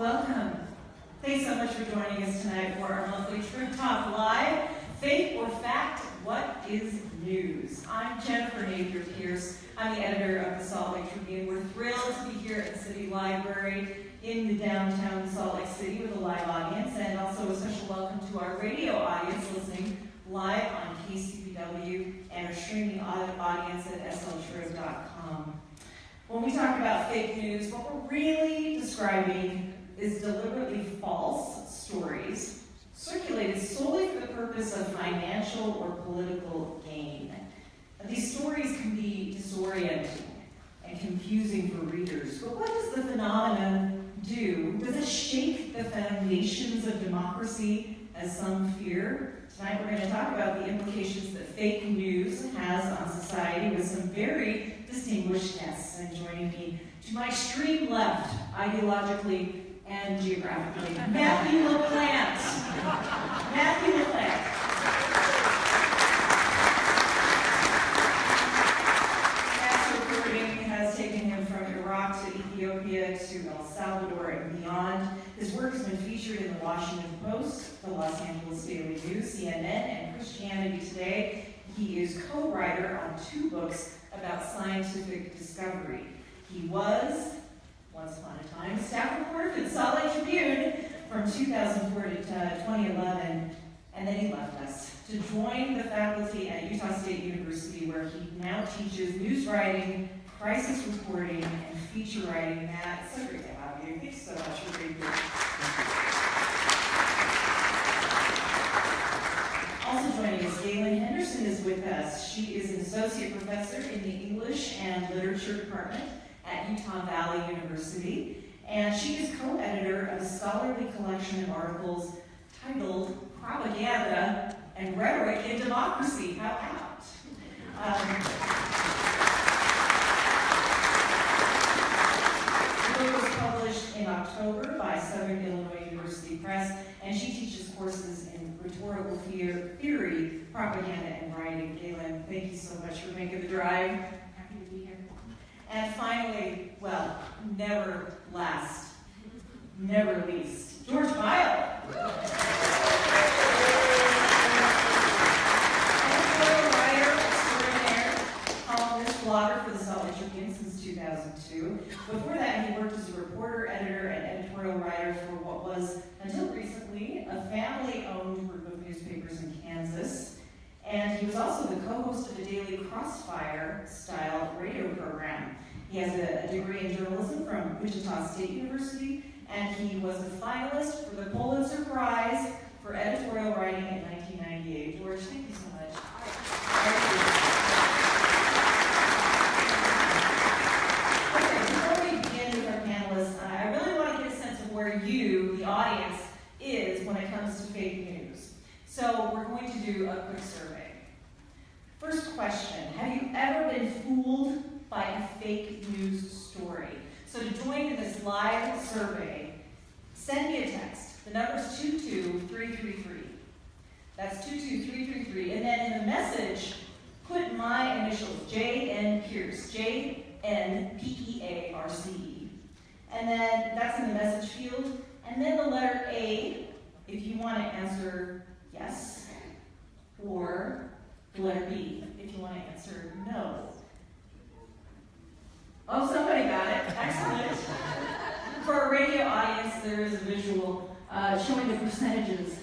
Welcome. Thanks so much for joining us tonight for our monthly Truth Talk Live. Fake or fact, what is news? I'm Jennifer Napier Pierce. I'm the editor of the Salt Lake Tribune. We're thrilled to be here at the City Library in the downtown Salt Lake City with a live audience, and also a special welcome to our radio audience listening live on KCPW and our streaming audience at sltrib.com. When we talk about fake news, what we're really describing is deliberately false stories circulated solely for the purpose of financial or political gain. These stories can be disorienting and confusing for readers, but what does the phenomenon do? Does it shake the foundations of democracy, as some fear? Tonight we're going to talk about the implications that fake news has on society with some very distinguished guests. And joining me to my extreme left, ideologically and geographically, Matthew LaPlante. Matthew LaPlante. Master reporting has taken him from Iraq to Ethiopia to El Salvador and beyond. His work has been featured in the Washington Post, the Los Angeles Daily News, CNN, and Christianity Today. He is co-writer on 2 books about scientific discovery. He was, once upon a time, staff reporter for the Salt Lake Tribune from 2004 to 2011, and then he left us to join the faculty at Utah State University, where he now teaches news writing, crisis reporting, and feature writing. Matt, it's so great to have you. Thanks so much for being here. Also joining us, Galen Henderson is with us. She is an associate professor in the English and Literature Department at Utah Valley University, and she is co-editor of a scholarly collection of articles titled Propaganda and Rhetoric in Democracy. How out? The book was published in October by Southern Illinois University Press, and she teaches courses in rhetorical theory, propaganda, and writing. Galen, thank you so much for making the drive. Happy to be here. And finally, well, never last, never least, George Bile. Editorial writer, extraordinaire, columnist, blogger for the Salt Lake Tribune since 2002. Before that, he worked as a reporter, editor, and editorial writer for what was, until recently, a family-owned group of newspapers in Kansas. And he was also the co-host of a daily Crossfire-style radio program. He has a degree in journalism from Wichita State University, and he was a finalist for the Pulitzer Prize for editorial writing in 1998. George, thank you so much. Okay, before we begin with our panelists, I really want to get a sense of where you, the audience, is when it comes to fake news. So we're going to do a quick survey. First question, have you ever been fooled by a fake news story? So to join in this live survey, send me a text. The number is 22333. That's 22333. And then in the message, put my initials, J.N. Pierce, J.N.P.E.A.R.C.E. And then that's in the message field. And then the letter A, if you want to answer yes, or the letter B, if you want to answer no. Oh, somebody got it. Excellent. For our radio audience, there is a visual showing the percentages.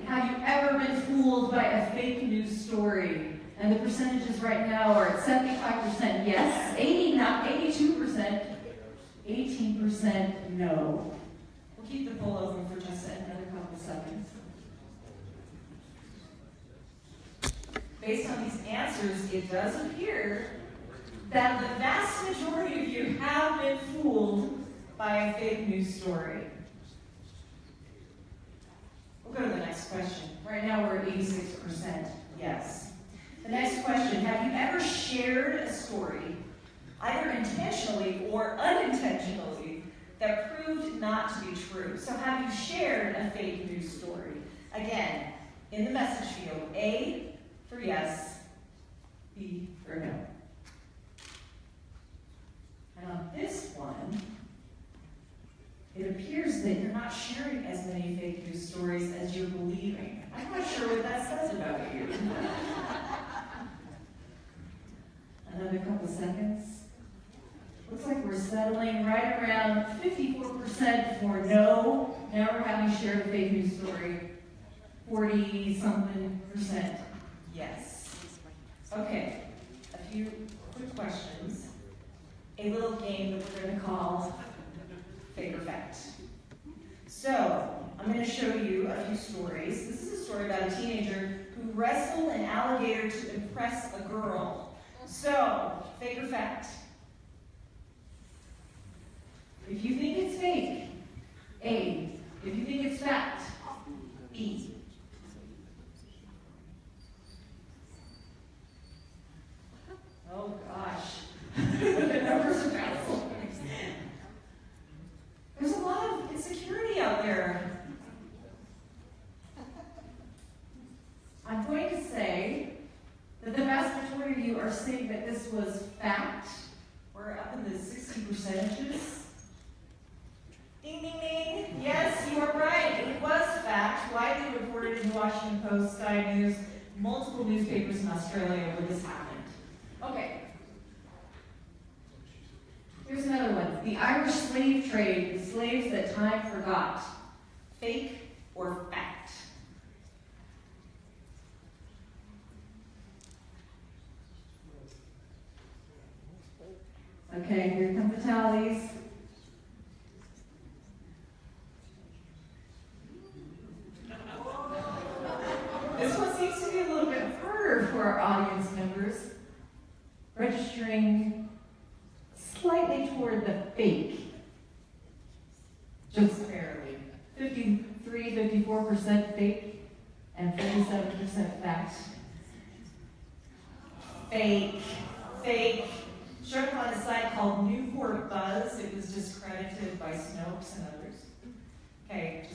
Have you ever been fooled by a fake news story? And the percentages right now are at 75% yes, 82%, 18% no. We'll keep the poll open for just another couple seconds. Based on these answers, it does appear that the vast majority of you have been fooled by a fake news story. We'll go to the next question. Right now we're at 86% yes. The next question, have you ever shared a story, either intentionally or unintentionally, that proved not to be true? So have you shared a fake news story? Again, in the message field, A for yes, B for no. And on this one, it appears that you're not sharing as many fake news stories as you're believing. I'm not sure what that says about you. Another couple seconds. Looks like we're settling right around 54% for no, never having shared a fake news story. 40-something% yes. Okay, a few quick questions. A little game that we're going to call Fake or Fact. So, I'm going to show you a few stories. This is a story about a teenager who wrestled an alligator to impress a girl. So, fake or fact? If you think it's fake, A. If you think it's fact, B. Oh gosh. The numbers are fascinating. There's a lot of insecurity out there. I'm going to say that the vast majority of you are saying that this was fact. We're up in the 60%. Ding, ding, ding. Yes, you are right. It was fact. Widely reported in the Washington Post, Sky News, multiple newspapers in Australia where this happened. Okay. Here's another one. The Irish slave trade, the slaves that time forgot. Fake or fact? Okay, here come the tallies. This one seems to be a little bit harder for our audience members. Registering slightly toward the fake. Just barely. 54% fake and 47% fact. Fake. Fake. Showed up on a site called Newport Buzz. It was discredited by Snopes and others. Okay,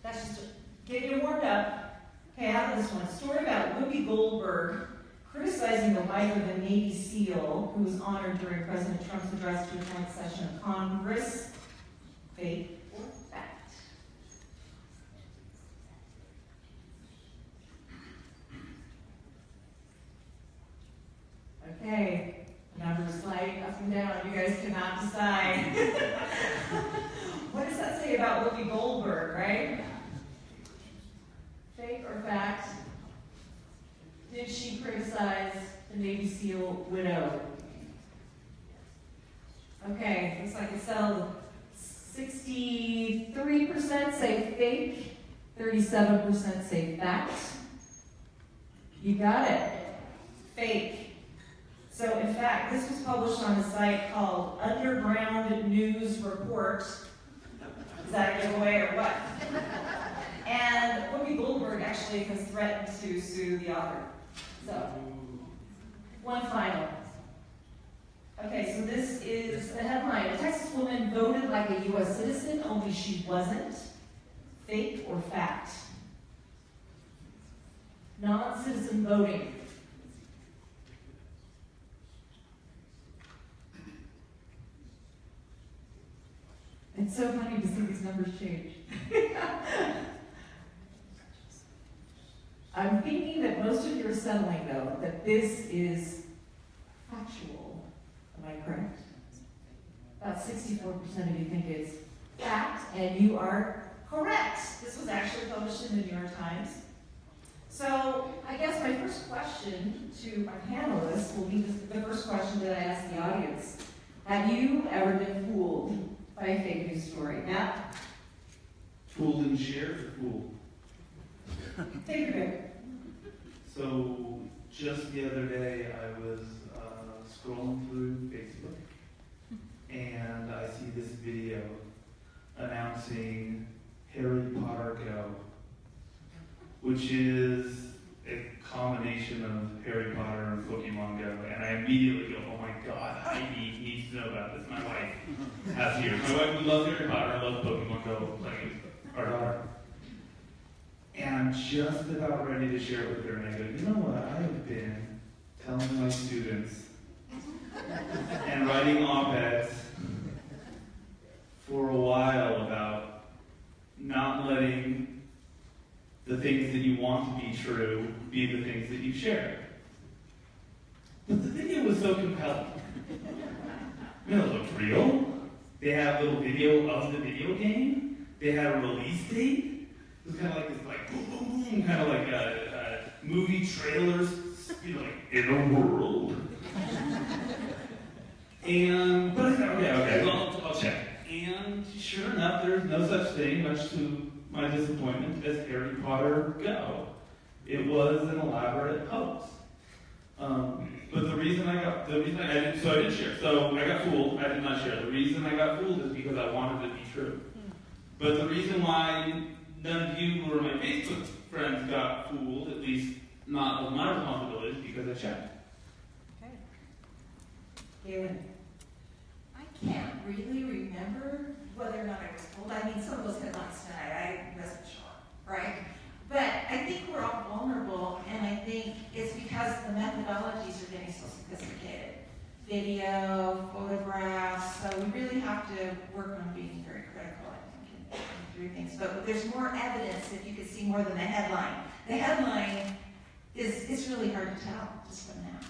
that's just getting you warmed up. Okay, how about this one? A story about Whoopi Goldberg criticizing the wife of a Navy SEAL who was honored during President Trump's address to a joint session of Congress. Fake or fact? Okay, numbers sliding up and down. You guys cannot decide. What does that say about Whoopi Goldberg, right? Fake or fact? Did she criticize the Navy SEAL widow? Okay, looks like it's settled. 63% say fake, 37% say fact. You got it. Fake. So in fact, this was published on a site called Underground News Report. Is that a giveaway or what? And Whoopi Goldberg actually has threatened to sue the author. So, one final. Okay, so this is the headline. A Texas woman voted like a U.S. citizen, only she wasn't. Fake or fact? Non-citizen voting. It's so funny to see these numbers change. I'm thinking that most of you are settling, though, that this is factual. Am I correct? About 64% of you think it's fact, and you are correct. This was actually published in the New York Times. So I guess my first question to our panelists will be the first question that I ask the audience. Have you ever been fooled by a fake news story? Matt? Fooled and shared or fooled? Take your pick. So, just the other day, I was scrolling through Facebook, and I see this video announcing Harry Potter Go, which is a combination of Harry Potter and Pokemon Go, and I immediately go, oh my god, Heidi needs to know about this. My wife has here. My wife loves Harry Potter, I love Pokemon Go, playing with our daughter. And I'm just about ready to share it with her, and I go, you know what, I have been telling my students and writing op-eds for a while about want to be true be the things that you share. But the video was so compelling. I mean, it looked real. They had a little video of the video game. They had a release date. It was kind of like this, like, boom, boom, boom, kind of like movie trailers, like, in a world. But I thought, okay, well, I'll check. And sure enough, there's no such thing, much to my disappointment, as Harry Potter Go. It was an elaborate hoax. But the reason I didn't share. So I got fooled, I did not share. The reason I got fooled is because I wanted it to be true. But the reason why none of you who are my Facebook friends got fooled, at least not of my responsibility, is because I checked. Okay. Galen. I can't really remember whether or not I was told. I mean, some of those headlines tonight, I wasn't sure, right? But I think we're all vulnerable, and I think it's because the methodologies are getting so sophisticated. Video, photographs, so we really have to work on being very critical, I think, and through things. But there's more evidence if you could see more than the headline. The headline it's really hard to tell just from that.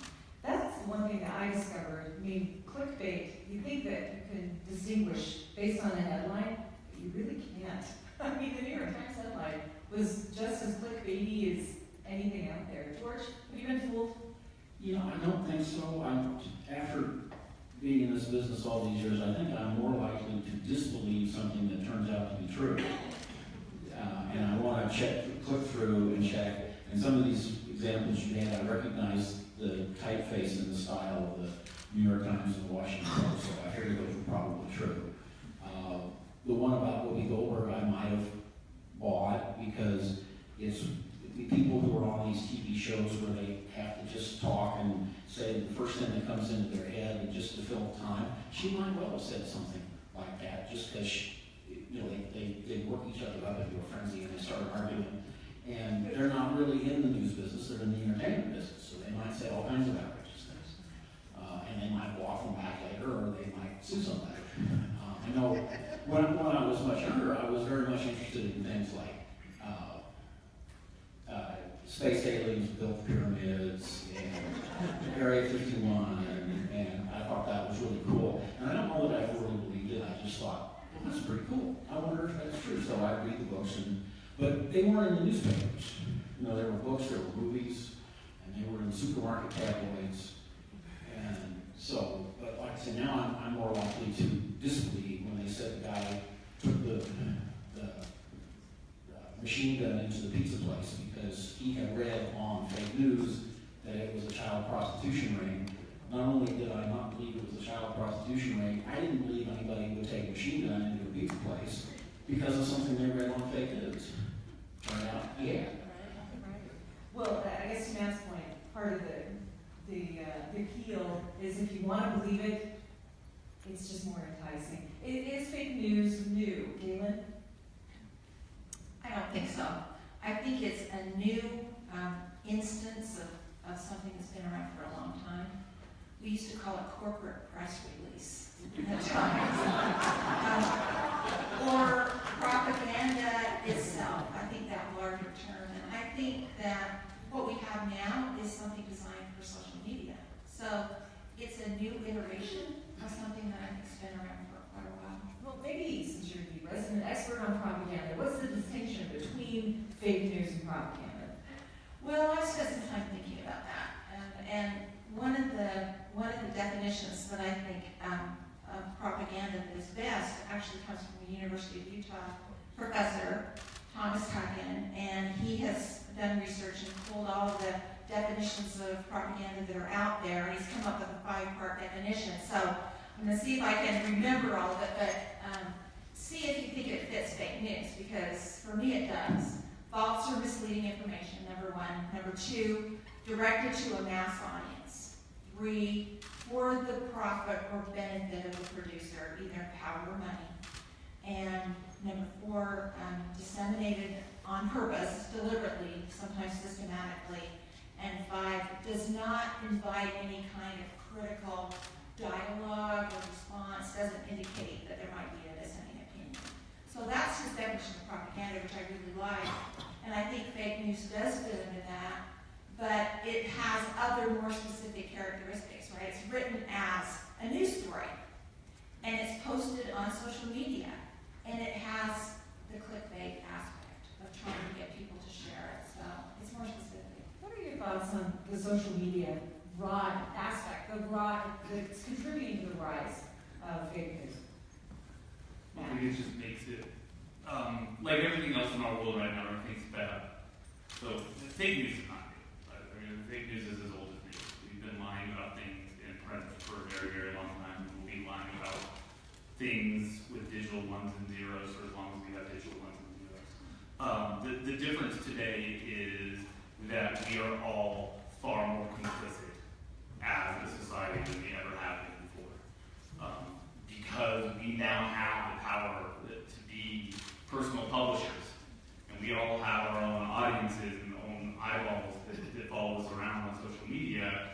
That's the one thing that I discovered. I mean, clickbait, you think that you can distinguish based on a headline, but you really can't. I mean, the New York Times headline was just as clickbaity as anything out there. George, have you been fooled? I don't think so. After being in this business all these years, I think I'm more likely to disbelieve something that turns out to be true. And I want to click through and check. And some of these examples you had, I recognize the typeface and the style of the New York Times and the Washington Post, so I figured those were probably true. The one about Whoopi Goldberg I might have bought because it's the people who are on these TV shows where they have to just talk and say the first thing that comes into their head and just to fill time. She might well have said something like that just because they work each other up into a frenzy and they start arguing. And they're not really in the news business, they're in the entertainment business, so they might say all kinds of outrageous things. And they might walk them back later, or they might sue somebody. I know when I was much younger, I was very much interested in things like space aliens built pyramids, and Area 51, and I thought that was really cool. And I don't know that I ever really believed it, I just thought, well, that's pretty cool. I wonder if that's true. So I'd read the books but they weren't in the newspapers. There were books, there were movies, and they were in supermarket tabloids. And so, but like I said, now I'm more likely to disbelieve when they said the guy took the machine gun into the pizza place because he had read on fake news that it was a child prostitution ring. Not only did I not believe it was a child prostitution ring, I didn't believe anybody would take a machine gun into a pizza place because of something they read on fake news. Turned out, yeah. Right. Well, I guess to Matt's point, part of the appeal is if you want to believe it, it's just more enticing. Is fake news new, Galen? I don't think so. I think it's a new instance of something that's been around for a long time. We used to call it corporate press release at times. Or propaganda itself. I think that larger term. And I think that what we have now is something designed for social media. So it's a new iteration of something that I think has been around for quite a while. Well, maybe since you're the resident expert on propaganda, what's the distinction between fake news and propaganda? Well, I've spent some time thinking about that. And one of the definitions that I think of propaganda that is best actually comes from the University of Utah professor, Thomas Huggin, and he has done research and pulled all of the definitions of propaganda that are out there, and he's come up with a 5-part definition. So I'm going to see if I can remember all of it, but see if you think it fits fake news, because for me it does. False or misleading information, number 1. Number 2, directed to a mass audience. 3, for the profit or benefit of the producer, either power or money. And number 4, disseminated on purpose, deliberately, sometimes systematically. And 5, does not invite any kind of critical dialogue or response, doesn't indicate that there might be a dissenting opinion. So that's his definition of propaganda, which I really like. And I think fake news news does fit into that, but it has other more specific characteristics, right? It's written as a news story, and it's posted on social media, and it has the clickbait aspect of trying to get people to share it, so it's more specific. What are your thoughts on the social media aspect, that's contributing to the rise of fake news? I think it just makes it, like everything else in our world right now, everything's sped up. So the fake news is not new. I mean, the fake news is as old as news. We've been lying about things in print for a very, very long time. We'll be lying about things with digital ones and zeros for as long as we have digital ones and zeros. The difference today is that we are all far more complicit as a society than we ever have been before. Because we now have the power to be personal publishers, and we all have our own audiences and own eyeballs that follow us around on social media.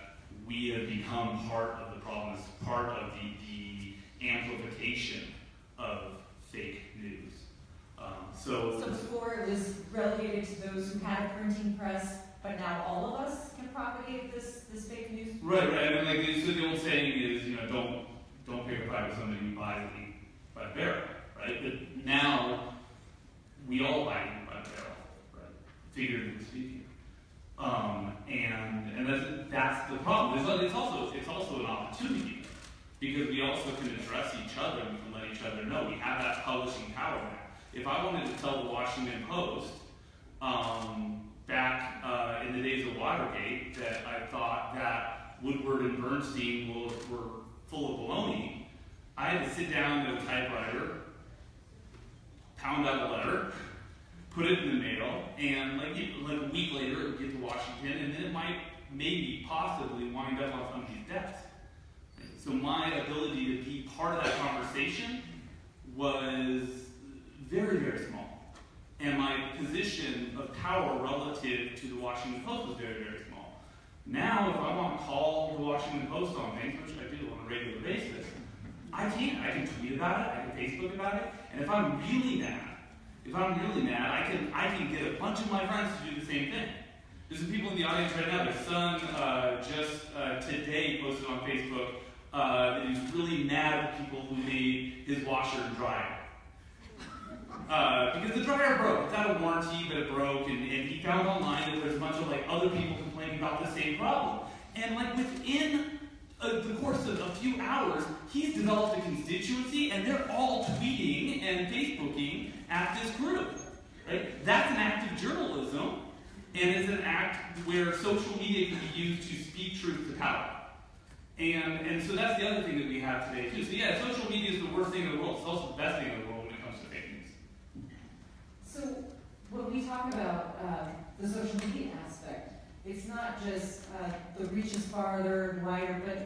We have become part of the problem, part of the amplification of fake news. So before it was relegated to those who had a printing press, but now all of us can propagate this fake news? Right. I mean, like, so the old saying is, don't pick a fight with somebody who buys it by the barrel, right? But now we all buy it by the barrel, right? Figuratively speaking. And that's the problem. It's also an opportunity because we also can address each other and we can let each other know. We have that publishing power now. If I wanted to tell the Washington Post back in the days of Watergate that I thought that Woodward and Bernstein were full of baloney, I had to sit down at a typewriter, pound out a letter, put it in the mail, and like a week later it would get to Washington, and then it might maybe possibly wind up on somebody's desk. So my ability to be part of that conversation was very, very small. And my position of power relative to the Washington Post was very, very small. Now, if I want to call the Washington Post on things, which I do on a regular basis, I can. I can tweet about it, I can Facebook about it, and if I'm really mad, I can get a bunch of my friends to do the same thing. There's some people in the audience right now. Their son just today posted on Facebook that he's really mad at the people who made his washer and dryer. Because the dryer broke. It's out of warranty, but it broke, and he found online that there's a bunch of other people complaining about the same problem. And within the course of a few hours, he's developed a constituency, and they're all tweeting and Facebooking at this group. Right? That's an act of journalism, and it's an act where social media can be used to speak truth to power. And so that's the other thing that we have today too. So yeah, social media is the worst thing in the world. It's also the best thing in the world when it comes to fake news. So when we talk about the social media aspect, it's not just the reaches farther and wider, but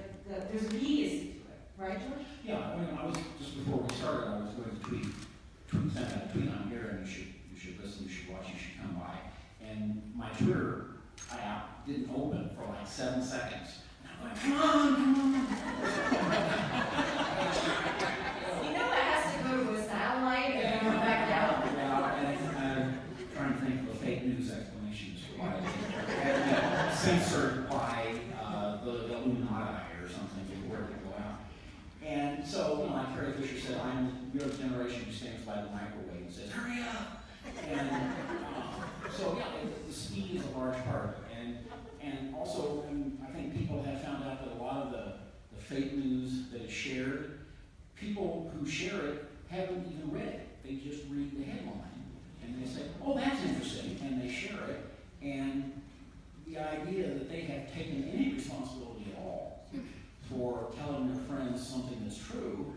there's immediacy to it, right, George? Yeah, I mean, I was just before we started, I was going to send out a tweet on here, and you should listen, you should watch, you should come by. And my Twitter app didn't open for 7 seconds. I'm like, come on. That has to go to a satellite and then come back down. Yeah, and I'm trying to think of a fake news explanation as to why it had been censored by the Illuminati or something before it could go out. And so, like Carrie Fisher said, I'm the generation who stands by the microwave and says, hurry up! And so, yeah, the speed is a large part of it. And also, I think people have found out that a lot of the fake news that is shared, people who share it haven't even read it. They just read the headline. And they say, oh, that's interesting, and they share it. And the idea that they have taken any responsibility at all for telling their friends something that's true,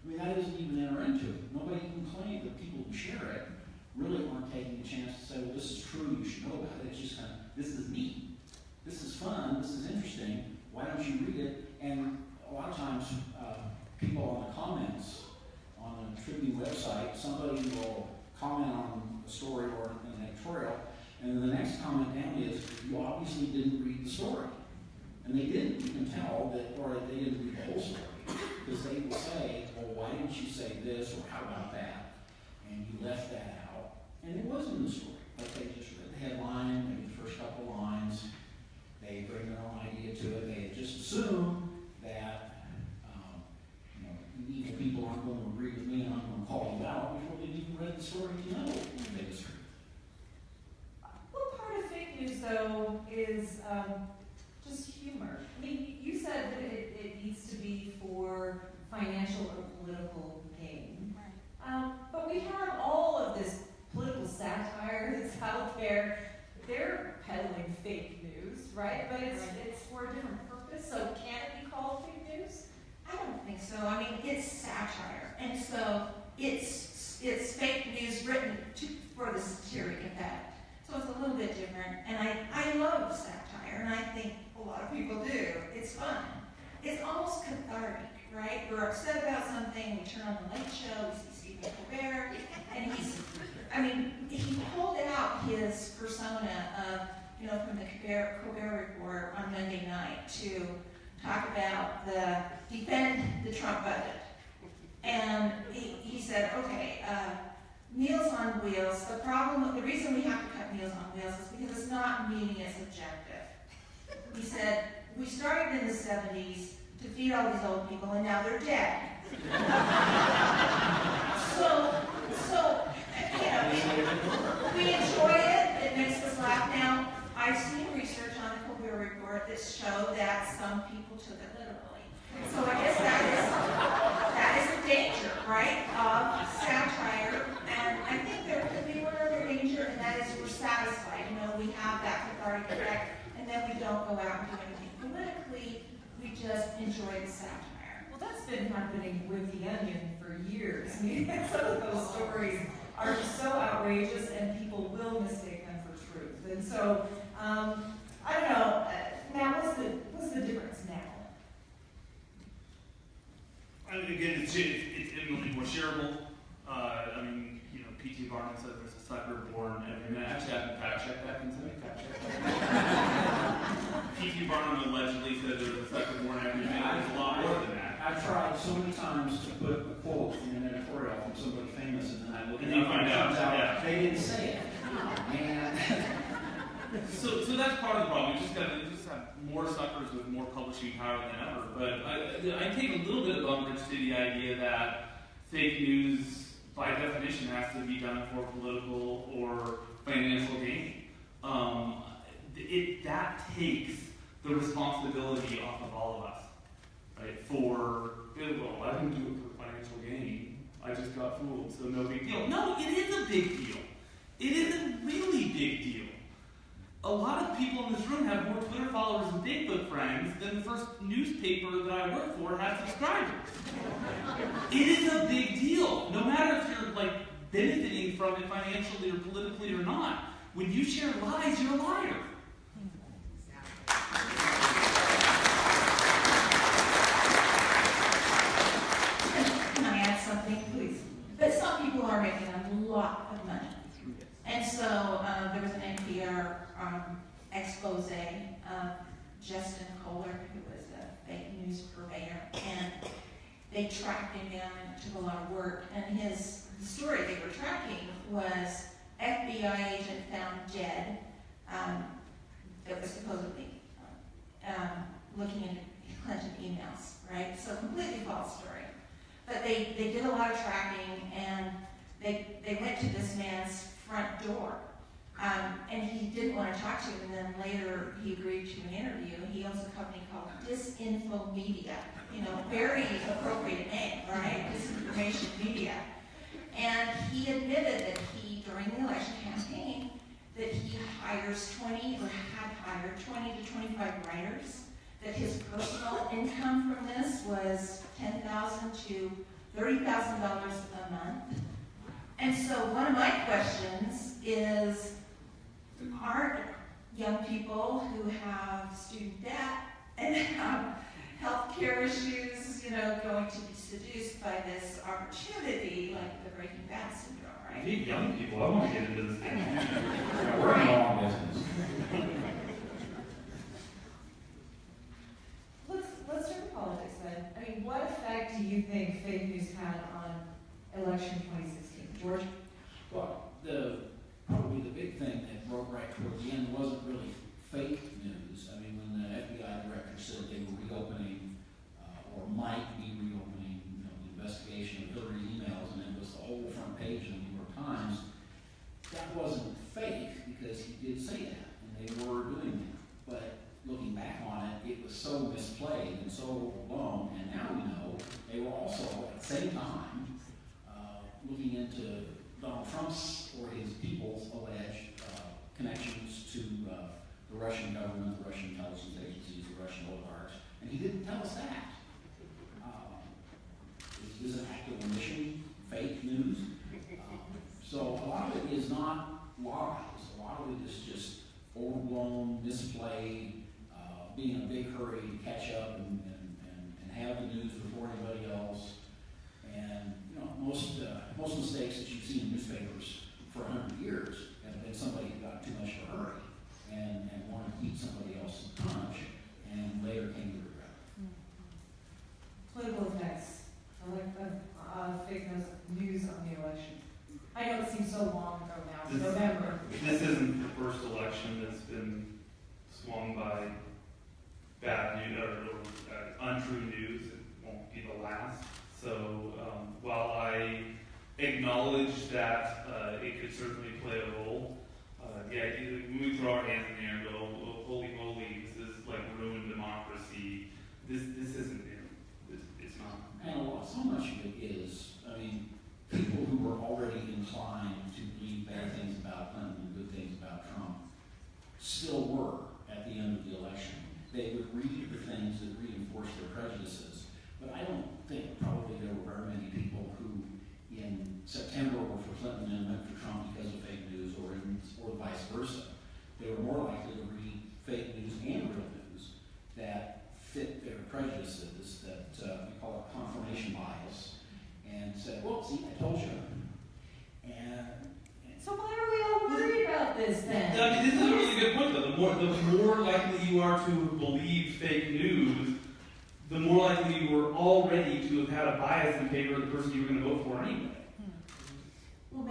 I mean, that doesn't even enter into it. Nobody can claim that people who share it really aren't taking a chance to say, well, this is true, you should know about it. It's just kind of, this is neat. This is fun, this is interesting, why don't you read it? And a lot of times, people on the comments on the Tribune website, somebody will comment on a story or an editorial, and then the next comment down is, you obviously didn't read the story. And they didn't, you can tell that, or they didn't read the whole story. Because they will say, well, why didn't you say this, or how about that? And you left that out. And it wasn't in the story, but they just read the headline, maybe the first couple lines, they bring their own idea to it, they just assume that, evil people aren't going to agree with me and I'm going to call them out before they've even read the story to know they disagree. What part of fake news, though, is just humor? I mean, you said that it needs to be for financial or political gain. But we have all of this political satire that's out there. They're peddling fake news, right? But it's for a different purpose, so can it be called fake news? I don't think so. I mean, it's satire, and so it's fake news written for the satiric effect. So it's a little bit different, and I love satire, and I think a lot of people do. It's fun. It's almost cathartic, right? We're upset about something, we turn on the Late Show, we see Stephen Colbert, and he pulled out his persona of, from the Colbert Report on Monday night to talk about defend the Trump budget. And he said, okay, Meals on Wheels, the reason we have to cut Meals on Wheels is because it's not meeting its objective. He said, we started in the 70s to feed all these old people and now they're dead. so we enjoy it, it makes us laugh. Now, I've seen research on the Colbert Report that show that some people took it literally. So I guess that is the danger, right, of satire. And I think there could be one other danger, and that is we're satisfied. We have that cathartic effect, and then we don't go out and do anything politically. We just enjoy the satire. Well, that's been happening with The Onion for years. I mean, some of those stories are just so outrageous, and people will mistake them for truth. And so, I don't know. Now, what's the difference now? I mean, again, it's infinitely more shareable. P.T. Barnum said there's a sucker born every minute. Actually, I can fact check that. Can somebody fact check that? P.T. Barnum allegedly said there's a sucker born every minute. There's a lot more than that. I've tried so many times to put a quote in an editorial from somebody famous, and then I look and you find out, yeah. They didn't say it. Oh, man. So that's part of the problem. We just have more suckers with more publishing power than ever. But I take a little bit of umbrage to the idea that fake news, by definition, has to be done for political or financial gain. That takes the responsibility off of all of us, right? I didn't do it for financial gain. I just got fooled, so no big deal. No, it is a big deal. It is a really big deal. A lot of people in this room have more Twitter followers and Facebook friends than the first newspaper that I work for had subscribers. It is a big deal. No matter if you're benefiting from it financially or politically or not. When you share lies, you're a liar. Can I add something, please? But some people are making a lot of money. And so there was an NPR expose of Justin Kohler, who was a fake news purveyor, and they tracked him down and it took a lot of work. And the story they were tracking was FBI agent found dead that was supposedly looking into Clinton emails, right? So completely false story. But they did a lot of tracking, and they went to this man's front door. And he didn't want to talk to him, and then later he agreed to an interview. He owns a company called Disinfo Media, very appropriate name, right? Disinformation Media. And he admitted that during the election campaign, that he hires 20 to 25 writers, that his personal income from this was $10,000 to $30,000 a month. And so one of my questions is, aren't young people who have student debt and have health care issues, going to be seduced by this opportunity, like the Breaking Bad syndrome, right? I need young people. I want to get into this thing. We're in the wrong business. Let's turn to politics then. I mean, what effect do you think fake news had on election 2016? George? Well, probably the big thing that broke right looking into Donald Trump's or his people's alleged connections to the Russian government, the Russian intelligence agencies, the Russian oligarchs, and he didn't tell us that. Is an active omission, fake news. So a lot of it is not lies. A lot of it is just overblown display, being in a big hurry to catch up and have the news before anybody else. And you know, most mistakes that you've seen in newspapers for 100 years have been somebody who got too much of a hurry and wanted to beat somebody else in punch, and later came to regret it. Political effects. I like fake news on the election. I know it seems so long ago now, it's November. This isn't the first election that's been swung by bad news or untrue news. It won't be the last. So while I acknowledge that it could certainly play a role, when we throw our hands in the air and go, oh, holy moly, this is like ruined democracy. This isn't it. It's not. And so much of it is, I mean, people who were already inclined to believe bad things about Clinton and good things about Trump still were at the end of the election. They would read the things that reinforced their prejudices. But I don't think probably there were very many people who in September were for Clinton and went for Trump because of fake news, or vice versa. They were more likely to read fake news and real news that fit their prejudices, that we call it confirmation bias, and said, well, see, I told you. And So why are we all worried about this then? I mean, this is a really good point, though. The more likely you are to believe fake news, the more likely you were already to have had a bias in favor of the person you were going to vote for anyway. Well,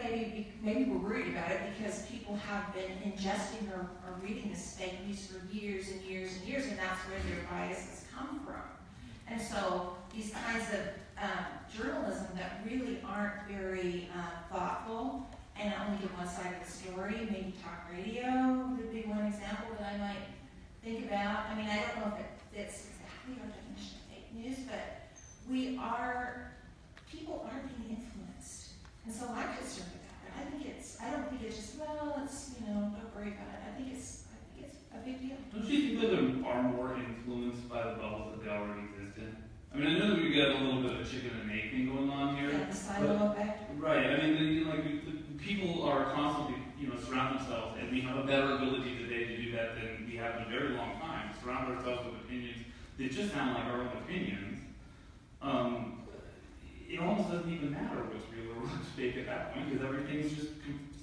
maybe we're worried about it because people have been ingesting or reading this fake news for years and years and years, and that's where their biases come from. And so these kinds of journalism that really aren't very thoughtful and only give one side of the story, maybe talk radio would be one example that I might think about. I mean, I don't know if it fits exactly our definition of fake news, but people are being influenced. And so I'm concerned about it. I don't think it's just, well, don't worry about it. I think it's a big deal. Don't you think that they are more influenced by the bubbles that they already exist in? I mean, I know that we got a little bit of a chicken and egg thing going on here. Yeah, the silo effect. Right. I mean, people are constantly, surround themselves, and we have a better ability today to do that than we have in a very long time. Surround ourselves with opinions that just sound like our own opinions. It almost doesn't even matter what's real or what's fake at that point, because everything's just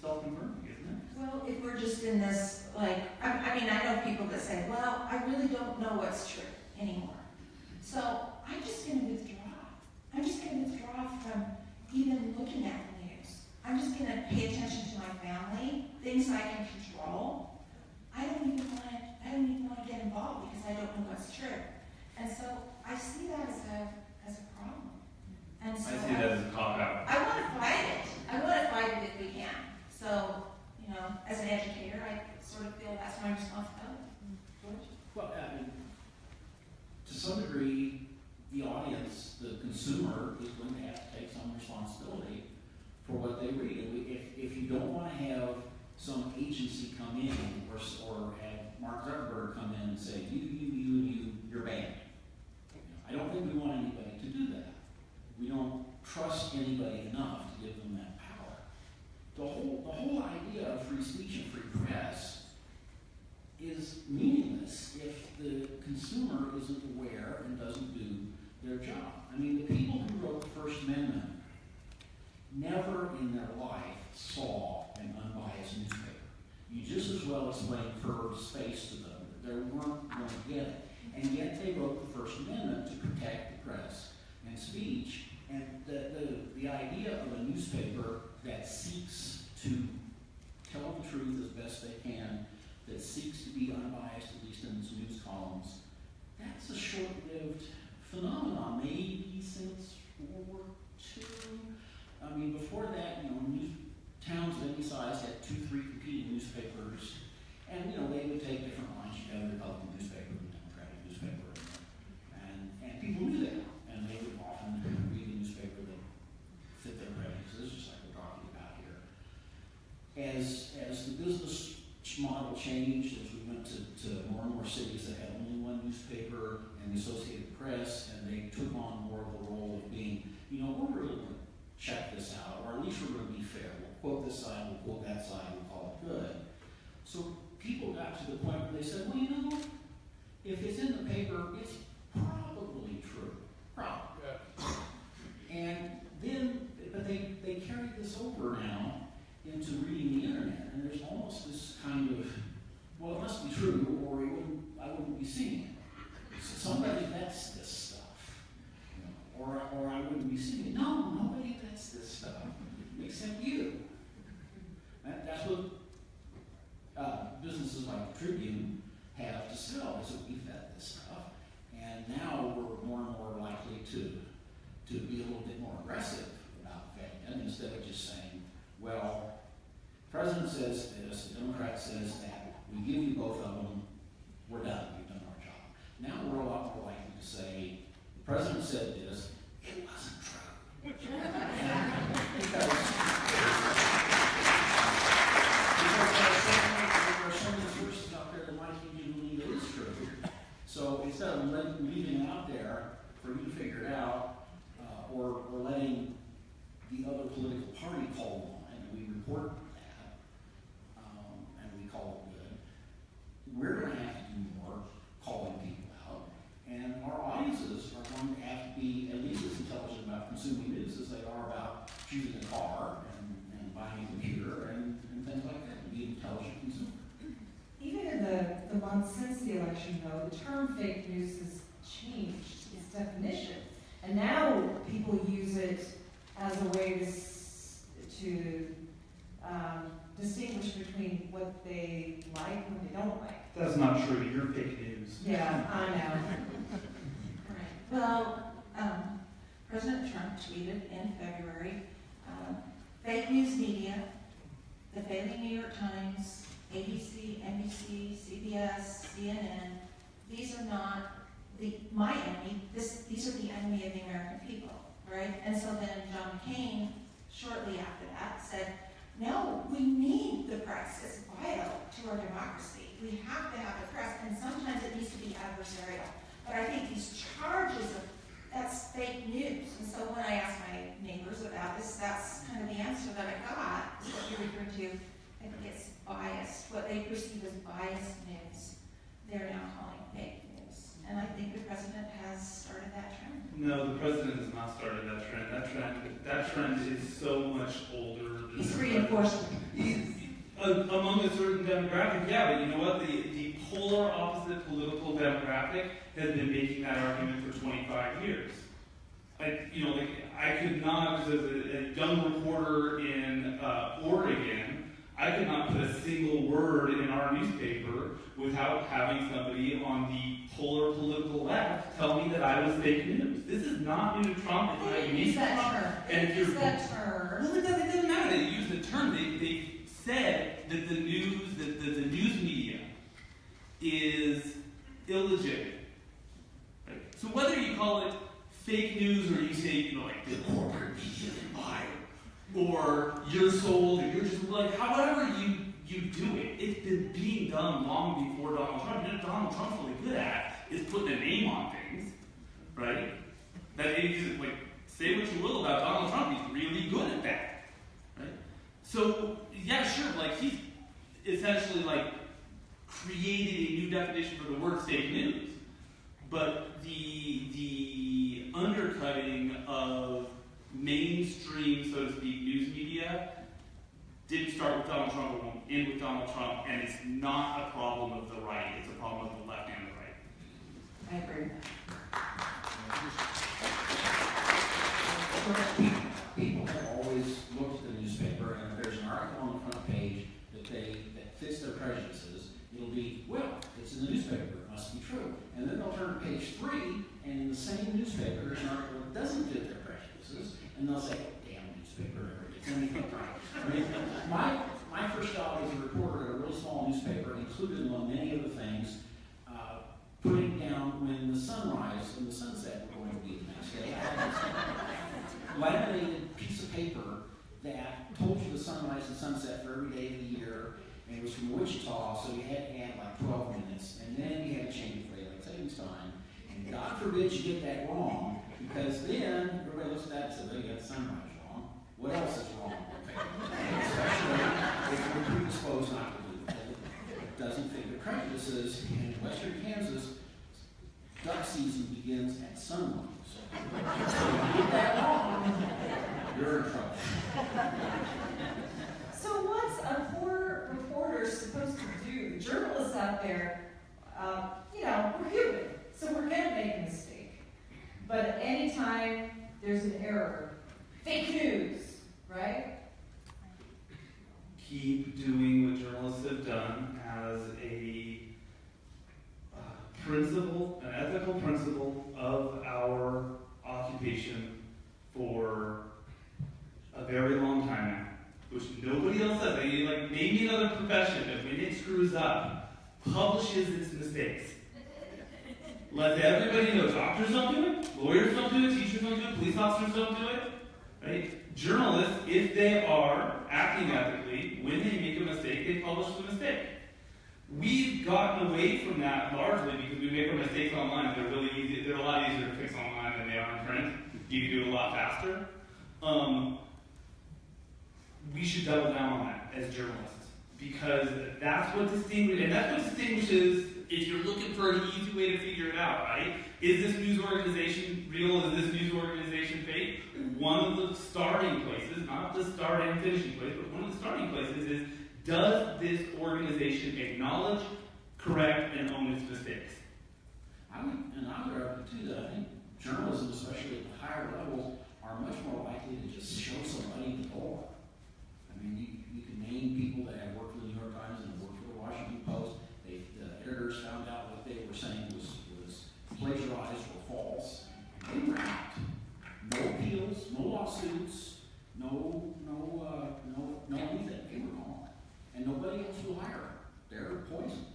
self-confirming, isn't it? Well, if we're just in this, I know people that say, well, I really don't know what's true anymore. So I'm just going to withdraw. I'm just going to withdraw from even looking at the news. I'm just going to pay attention to my family, things I can control. I don't even want to get involved because I don't know what's true. And so I see that as a problem. And so I see that as a cop-out. I want to fight it. I want to fight it if we can. So, as an educator, I sort of feel that's my responsibility. George? well, to some degree, the audience, the consumer, is going to have to take some responsibility for what they read. And if you don't want to have some agency come in or have Mark Zuckerberg come in and say, you're banned. I don't think we want anybody to do that. We don't trust anybody enough to give them that power. The whole idea of free speech and free press is meaningless if the consumer isn't aware and doesn't do their job. I mean, the people who wrote the First Amendment never in their life saw an unbiased newspaper. You just as well explain curved space to them. They weren't going to get it. And yet they wrote the First Amendment to protect the press and speech. And the idea of a newspaper that seeks to tell the truth as best they can, that seeks to be unbiased, at least in its news columns, that's a short-lived phenomenon, maybe since World War II. I mean, before that, towns of any size had 2-3 competing newspapers, and they would take different lines. You had a Republican newspaper and a Democratic newspaper, and people knew that, and they would often read a newspaper that fit their prejudices, just like as the business model changed, as we went to more and more cities that had only one newspaper and the Associated Press, and they took on more of the role of being, we're really going to check this out, or at least we're going to be fair. We'll quote this side, we'll quote that side, we'll call it good. So people got to the point where they said, well, if it's in the paper, it's probably true. Probably. Yeah. And then, but they carried this over now into reading the internet, and there's almost this kind of, well, it must be true, or I wouldn't be seeing it. So somebody vets this stuff, or I wouldn't be seeing it. No, nobody vets this stuff except you. That's what businesses like the Tribune have to sell, is that we vet this stuff, and now we're more and more likely to be a little bit more aggressive about vetting it, instead of just saying, well, the president says this, the Democrat says that, we give you both of them, we're done, we've done our job. Now we're a lot more likely to say, the president said this, it wasn't true. Because there are so many sources out there that might lead you to believe it is true. So instead of leaving it out there for you to figure it out, or letting the other political party call on, and we report that, and we call it good, we're going to have to do more calling people out, and our audiences are going to have to be at least as intelligent about consuming news as they are about choosing a car and buying a computer and things like that, be an intelligent consumer. Even in the months since the election, though, the term fake news has changed its definition. And now people use it as a way to distinguish between what they like and what they don't like. That's not true. You're fake news. Yeah, I know. Right. Well, President Trump tweeted in February, fake news media, the failing New York Times, ABC, NBC, CBS, CNN, these are not my enemy, these are the enemy of the American people, right? And so then John McCain, shortly after that, said, no, we need the press. It's vital to our democracy. We have to have the press, and sometimes it needs to be adversarial. But I think these charges of that's fake news. And so when I asked my neighbors about this, that's kind of the answer that I got, is what you're referring to. I think it's biased. What they perceive as biased news, they're now calling fake news. And I think the president has started that trend. No, the president has not started that trend. That trend is so much older. He's reinforcing among a certain demographic, yeah, but you know what? The polar opposite political demographic has been making that argument for 25 years. I could not, as a young reporter in Oregon, I could not put a single word in our newspaper without having somebody on the polar political left tell me that I was fake news. This is not new to Trump. It's not unique. Use that term. And Use that term. Well, it doesn't matter. They use the term. They said that the news media is illegitimate. Right? So whether you call it fake news or you say, like the corporate media empire, or you're sold, or you're just like, however you do it, it's been being done long before Donald Trump. You know, Donald Trump's really good at is putting a name on things, right? That is, like, say what you will about Donald Trump, he's really good at that, right? So, yeah, sure, like, he's essentially, like, created a new definition for the word fake news, but the undercutting of mainstream, so to speak, news media didn't start with Donald Trump, it won't end with Donald Trump, and it's not a problem of the right, it's a problem of the left and the right. I agree. People have always looked at the newspaper, and if there's an article on the front page that fits their prejudices, it'll be, well, it's in the newspaper, it must be true. And then they'll turn to page 3, and in the same newspaper, there's an article that doesn't fit their prejudices, and they'll say, oh, damn newspaper, never gets anything right. I mean, my first job as a reporter at a real small newspaper included, among many other things, putting down when the sunrise and the sunset were going to be the next day. I had this laminated piece of paper that told you the sunrise and sunset for every day of the year, and it was from Wichita, so you had to add like 12 minutes, and then you had to change it for daylight savings time. And God forbid you get that wrong, because then everybody looks at that and says, "Oh, you got the sunrise wrong. What else is wrong?" Especially if you're predisposed not to do it. It doesn't fit the prejudices. In western Kansas, duck season begins at sunrise. So if you get that wrong, you're in trouble. So what's a poor reporter supposed to do? Journalists out there, we're human, so we're going to make a mistake. But anytime there's an error, fake news, right? Keep doing what journalists have done as a principle, an ethical principle of our occupation for a very long time now, which nobody else does. Like, name me another profession that when it screws up, publishes its mistakes. Let everybody know. Doctors don't do it, lawyers don't do it, teachers don't do it, police officers don't do it, right? Journalists, if they are acting ethically, when they make a mistake, they publish the mistake. We've gotten away from that largely because we make our mistakes online. They're really easy. They're a lot easier to fix online than they are in print. You can do it a lot faster. We should double down on that as journalists, because that's what distinguishes. If you're looking for an easy way to figure it out, right? Is this news organization real? Is this news organization fake? One of the starting places, not the start and finishing place, but one of the starting places is, does this organization acknowledge, correct, and own its mistakes? I would argue too that I think journalism, especially at the higher levels, are much more likely to just show somebody the door. I mean, you can name people that have worked for the New York Times and have worked for the Washington Post. The editors found out what they were saying was plagiarized or false. They were out. No appeals, no lawsuits, no anything. They were gone. And nobody else will hire them. They're poison.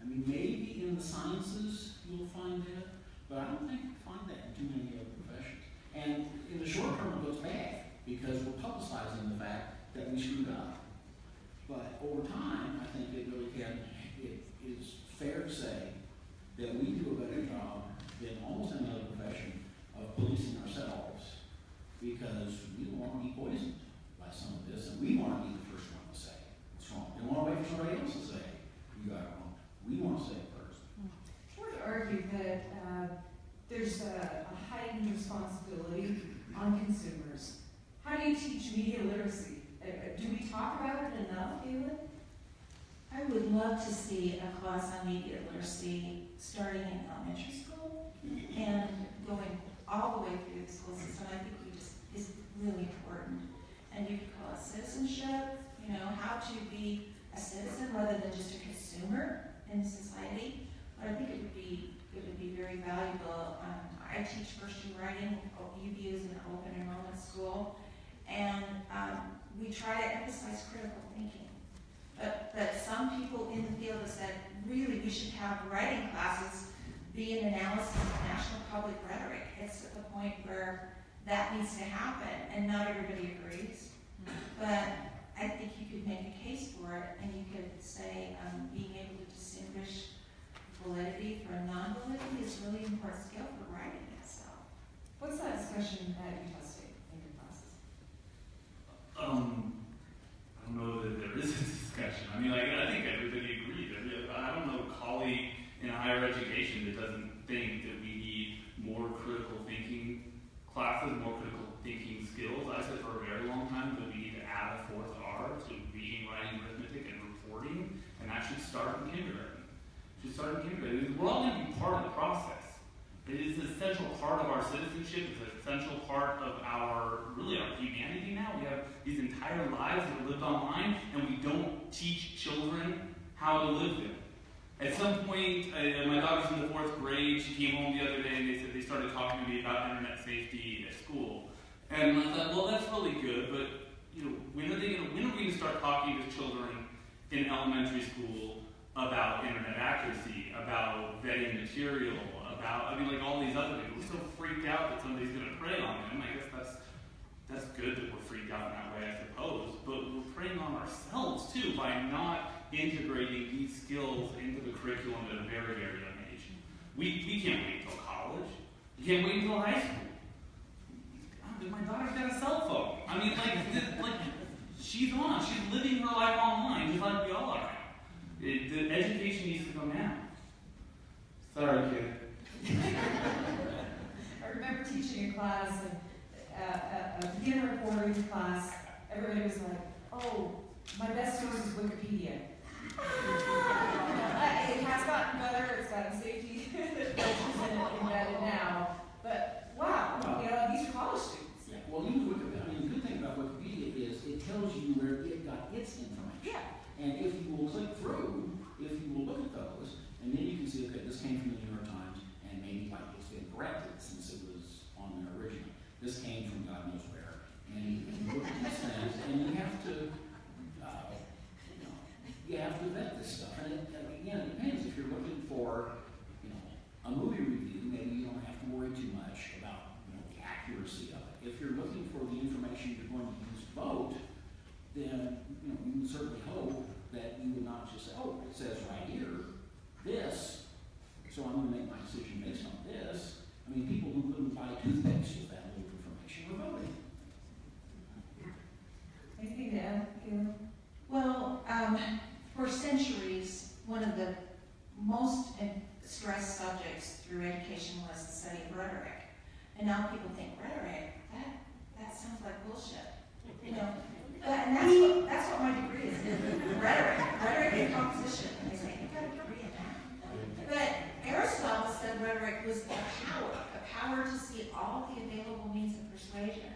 I mean, maybe in the sciences you'll find it, but I don't think you'll find that in too many other professions. And in the short term, it looks bad because we're publicizing the fact that we screwed up. But over time, I think it really can. It is fair to say that we do a better job than almost any other profession of policing ourselves, because we don't want to be poisoned by some of this, and we want to be the first one to say it's wrong. We don't want to wait for somebody else to say you got it wrong. We want to say it first. I would argue that there's a heightened responsibility on consumers. How do you teach media literacy? Do we talk about it enough, Galen? I would love to see a class on media literacy starting in elementary school and going all the way through the school system. I think is really important. And you could call it citizenship, how to be a citizen rather than just a consumer in society. But I think it would be very valuable. I teach first-year writing. UVU is an open enrollment school, and we try to emphasize critical thinking. But some people in the field have said, really, we should have writing classes be an analysis of national public rhetoric. It's at the point where that needs to happen, and not everybody agrees. But I think you could make a case for it, and you could say being able to distinguish validity from non-validity is really an important skill for writing itself. What's that discussion at Utah State in your classes? I don't know that there is a discussion. I mean, I think everybody agrees. I don't know a colleague in higher education that doesn't think that we need more critical thinking classes, more critical thinking skills. I said for a very long time that we need to add a fourth R to reading, writing, arithmetic, and reporting, and that should start in kindergarten. We're all going to be part of the process. It is an essential part of our citizenship. It's an essential part of our humanity now. We have these entire lives that are lived online, and we don't teach children how to live them. At some point, my daughter's in the 4th grade. She came home the other day, and they started talking to me about internet safety at school. And I thought, well, that's really good, but when are we going to start talking to children in elementary school about internet accuracy, about vetting material, about all these other things? We're so freaked out that somebody's going to prey on them. I guess that's good that we're freaked out in that way, I suppose, but we're preying on ourselves too by not integrating these skills into the curriculum at a very, very young age. We can't wait until college. You can't wait until high school. My daughter's got a cell phone. I mean, she's on. She's living her life online, just like we all are. The education needs to come now. Sorry, kid. I remember teaching a class, and a beginner reporting class, everybody was like, oh, my best source is Wikipedia. It has gotten better, it's gotten safety embedded now, but wow, these are college students. Yeah, well, even Wikipedia, I mean, the good thing about Wikipedia is it tells you where it got its information. Yeah. And if you will click through, if you will look at those, and then you can see, okay, this came from the New York Times, and maybe it's been corrected since it was on there originally. This came from God knows where, and you look at these things, and you have to, vet this stuff. And again, it depends. If you're looking for, a movie review, maybe you don't have to worry too much about, the accuracy of it. If you're looking for the information you're going to use to vote, then, you can certainly hope that you would not just say, oh, it says right here, this, so I'm going to make my decision based on this. I mean, people who wouldn't buy toothpaste with that little information were voting. Anything to add, Gil? Well, for centuries, one of the most stressed subjects through education was the study of rhetoric. And now people think rhetoric, that sounds like bullshit. And that's what my degree is in, rhetoric and composition. And they say, you've got a degree in that. But Aristotle said rhetoric was a power to see all the available means of persuasion.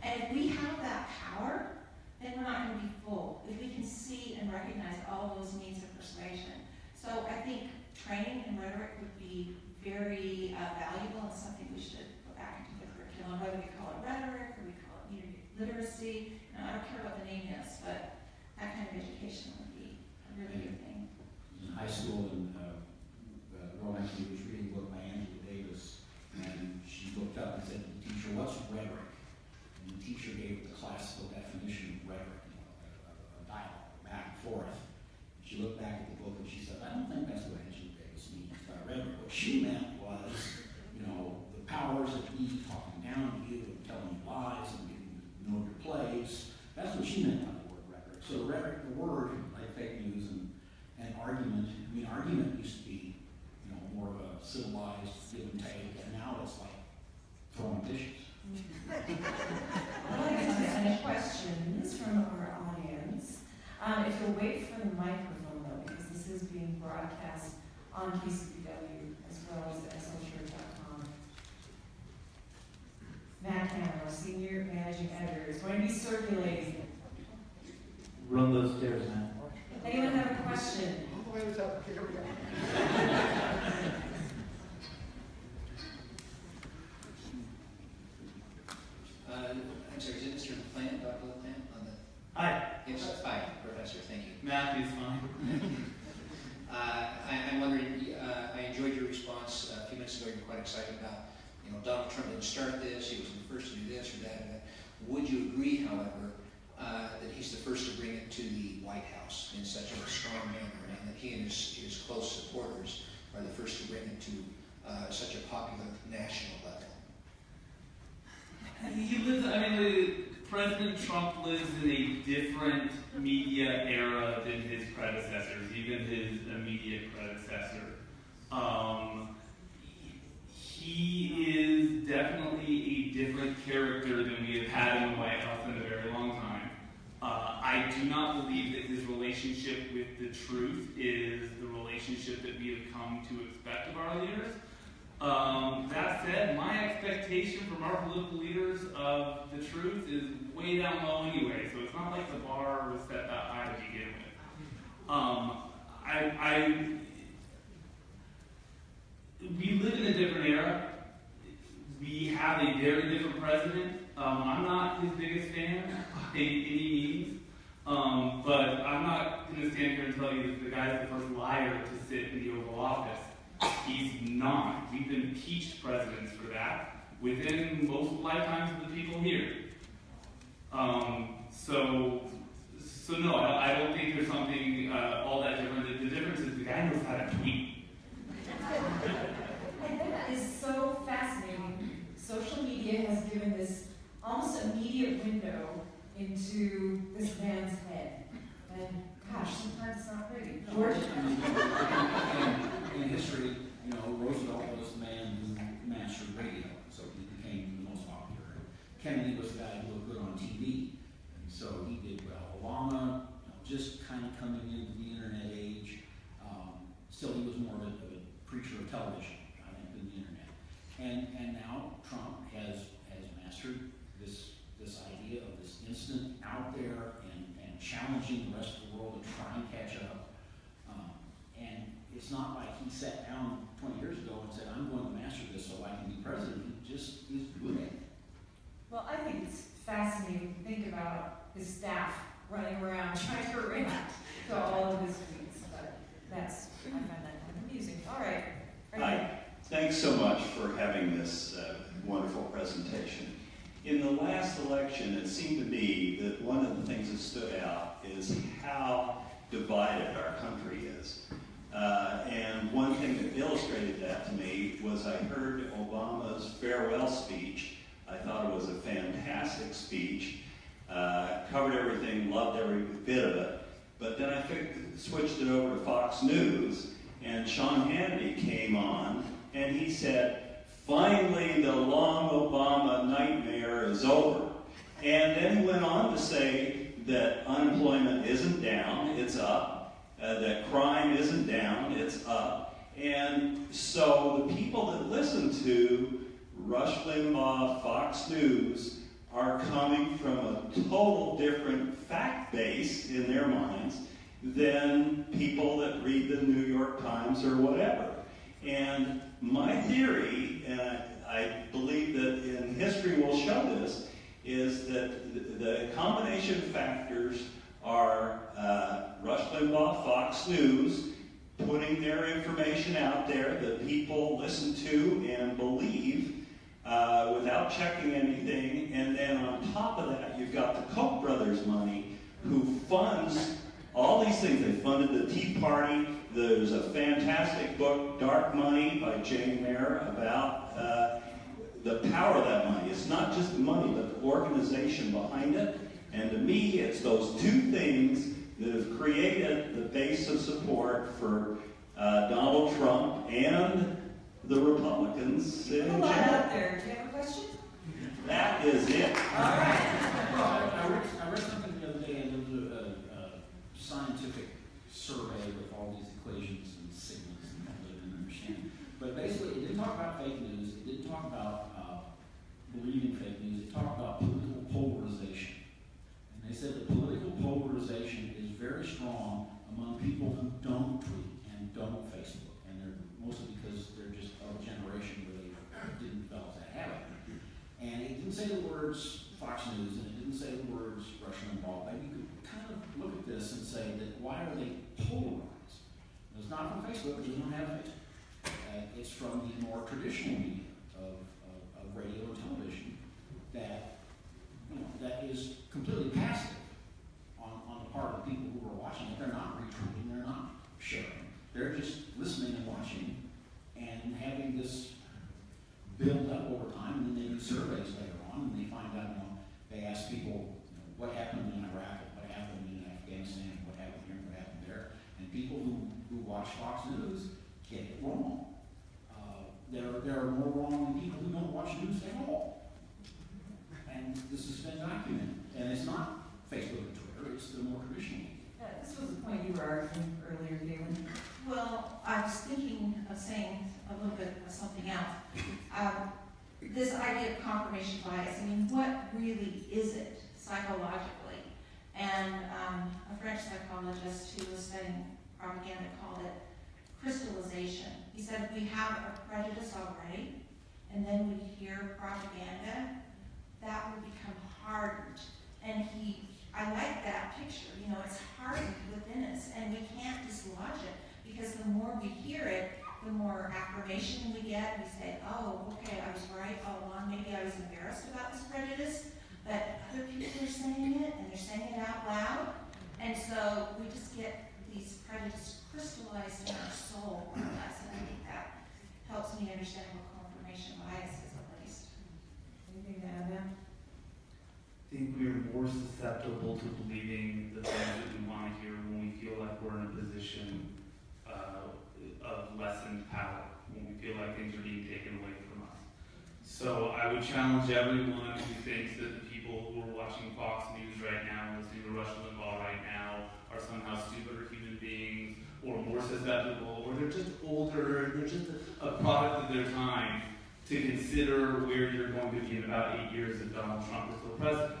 And if we have that power, then we're not going to be fooled. If we can see and recognize all those means of persuasion. So I think training in rhetoric would be very valuable and something we should go back into the curriculum, whether we call it rhetoric or we call it media literacy. I don't care what the name is, but that kind of education would be a really good thing. In high school, and girl next to me was reading a book by Angela Davis, and she looked up and said to the teacher, "What's rhetoric?" And the teacher gave the classical definition of rhetoric, a dialogue, back and forth. She looked back at the book and she said, "I don't think that's what Angela Davis means by rhetoric. What she meant was, the powers that be talking down to you and telling you lies and getting you to know your place. That's what she meant by the word rhetoric." So rhetoric, the word, like fake news and argument, argument used to be, more of a civilized give and take, and now it's like throwing dishes. I'd like to ask questions from our audience. If you'll wait for the microphone, though, because this is being broadcast on KCPW as well as slchurch.com. Matt Hanna, our senior managing editor, is going to be circulating. Run those stairs, man. Anyone have a question? I'm sorry, is it Mr. Plant, Dr. LaPlante? Hi. Yes, hi, Professor, thank you. Matthew's fine. I'm wondering, I enjoyed your response a few minutes ago. You're quite excited about, Donald Trump didn't start this, he was the first to do this or that or that. Would you agree, however, that he's the first to bring it to the White House in such a strong manner, and that he and his close supporters are the first to bring it to such a popular national level? President Trump lives in a different media era than his predecessors, even his immediate predecessor. He is definitely a different character than we have had in the White House in a very long time. I do not believe that his relationship with the truth is the relationship that we have come to expect of our leaders. That said, my expectation from our political leaders of the truth is way down low anyway, so it's not like the bar was set that high to begin with. We live in a different era. We have a very different president. I'm not his biggest fan by any means, but I'm not going to stand here and tell you that the guy's the first liar to sit in the Oval Office. He's not. We've impeached presidents for that within most lifetimes of the people here. So no, I don't think there's something all that different. The difference is the guy knows how to tweet. And that is so fascinating. Social media has given this almost immediate window into this man's head. And gosh, sometimes it's not pretty. George? In history, you know, Roosevelt was the man who mastered radio, so he became the most popular. Kennedy was the guy who looked good on TV, and so he did well. Obama, you know, just kind of coming into the internet age, still he was more of a preacher of television, I think, than the internet. And now Trump has mastered this idea of this instant out there and challenging the rest of the world to try and catch up. And it's not like he sat down 20 years ago and said, I'm going to master this so I can be president. He just is doing it. Well, I think it's fascinating to think about his staff running around trying to react to all of his tweets. But I find that kind of amusing. All right. Hi. Thanks so much for having this wonderful presentation. In the last election, it seemed to me that one of the things that stood out is how divided our country is. And one thing that illustrated that to me was I heard Obama's farewell speech. I thought it was a fantastic speech. Covered everything, loved every bit of it. But then I switched it over to Fox News, and Sean Hannity came on, and he said, finally the long Obama nightmare is over. And then he went on to say that unemployment isn't down, it's up. That crime isn't down, it's up. And so the people that listen to Rush Limbaugh, Fox News, are coming from a total different fact base in their minds than people that read the New York Times or whatever. And my theory, and I believe that in history will show this, is that the combination of factors are Rush Limbaugh, Fox News, putting their information out there that people listen to and believe without checking anything. And then on top of that, you've got the Koch brothers money who funds all these things. They funded the Tea Party. There's a fantastic book, Dark Money, by Jane Mayer, about the power of that money. It's not just the money, but the organization behind it. And to me, it's those two things that have created the base of support for Donald Trump and the Republicans in Hold on general. out there. Do you have a question? That is it. All right. I read something the other day, and there was a scientific survey with all these equations and signals and things I didn't understand. But basically, it didn't talk about fake news. It didn't talk about believing fake news. It talked about political polarization. And they said that political polarization is very strong among people who don't tweet and don't Facebook. And they're mostly because they're just of a generation where they didn't develop that habit. And it didn't say the words Fox News, and it didn't say the words Rush Limbaugh. But you could kind of look at this and say that why are they polarized? It's not from Facebook, because we don't have Facebook. It's from the more traditional media of radio and television that, you know, that is completely passive on the part of the people who are watching it. They're not retweeting, they're not sharing. They're just listening and watching and having this build up over time, and then they do surveys later on, and they find out, you know, they ask people, you know, what happened in Iraq, what happened in Afghanistan, what happened here, what happened there, and people who watch Fox News get it wrong. There are more wrong than people who don't watch news at all. And this has been documented. And it's not Facebook and Twitter, it's the more traditional media. Yeah, this was the point you were arguing earlier, Galen. Well, I was thinking of saying a little bit of something else. This idea of confirmation bias, I mean, what really is it psychologically? And a French psychologist who was studying propaganda called it crystallization. He said if we have a prejudice already, and then we hear propaganda, that will become hardened. And I like that picture, you know, it's hardened within us, and we can't dislodge it, because the more we hear it, the more affirmation we get. We say, oh, okay, I was right all along. Maybe I was embarrassed about this prejudice, but other people are saying it, and they're saying it out loud, and so we just get these prejudices crystallized in our soul, more or less, and I think that helps me understand what confirmation bias is, at least. Anything to add, Em? I think we're more susceptible to believing the things that we want to hear when we feel like we're in a position of lessened power, when we feel like things are being taken away from us. So I would challenge everyone who thinks that the people who are watching Fox News right now, listening to Rush Limbaugh right now, are somehow stupider human beings, or more susceptible, or they're just older, they're just a product of their time, to consider where you're going to be in about 8 years if Donald Trump is still president.